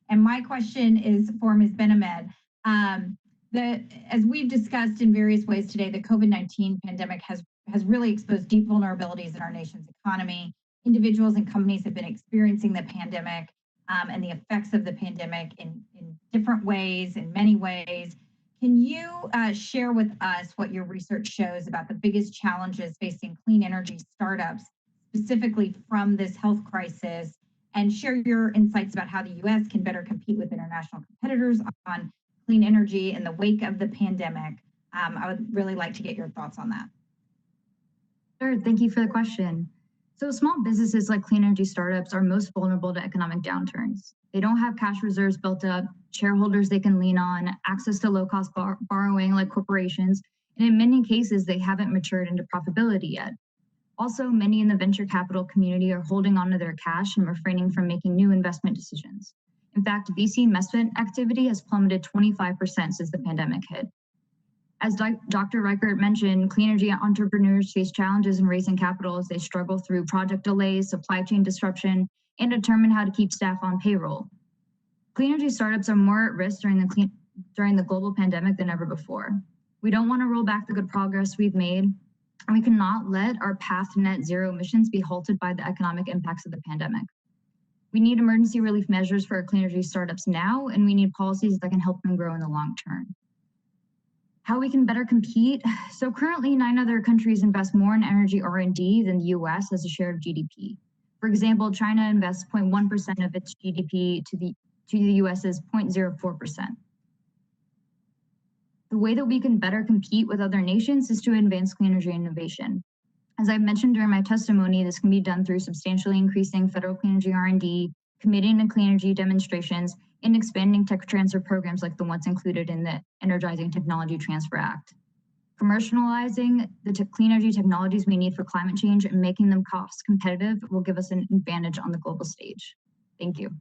And my question is for Ms. Benahmed. Um, as we've discussed in various ways today, the COVID-19 pandemic has really exposed deep vulnerabilities in our nation's economy. Individuals and companies have been experiencing the pandemic and the effects of the pandemic in different ways, in many ways. Can you share with us what your research shows about the biggest challenges facing clean energy startups, specifically from this health crisis, and share your insights about how the U.S. can better compete with international competitors on clean energy in the wake of the pandemic? I would really like to get your thoughts on that. Sure, thank you for the question. So small businesses like clean energy startups are most vulnerable to economic downturns. They don't have cash reserves built up, shareholders they can lean on, access to low-cost borrowing like corporations, and in many cases, they haven't matured into profitability yet. Also, many in the venture capital community are holding onto their cash and refraining from making new investment decisions. In fact, VC investment activity has plummeted 25% since the pandemic hit. As Dr. Reichert mentioned, clean energy entrepreneurs face challenges in raising capital as they struggle through project delays, supply chain disruption, and determine how to keep staff on payroll. Clean energy startups are more at risk during the global pandemic than ever before. We don't want to roll back the good progress we've made, and we cannot let our path to net zero emissions be halted by the economic impacts of the pandemic. We need emergency relief measures for our clean energy startups now, and we need policies that can help them grow in the long term. How we can better compete. So currently 9 other countries invest more in energy R&D than the US as a share of GDP. For example, China invests 0.1% of its GDP to the US's 0.04%. The way that we can better compete with other nations is to advance clean energy innovation. As I mentioned during my testimony, this can be done through substantially increasing federal clean energy R&D, committing to clean energy demonstrations, and expanding tech transfer programs like the ones included in the Energizing Technology Transfer Act. Commercializing the clean energy technologies we need for climate change and making them cost competitive will give us an advantage on the global stage. Thank you.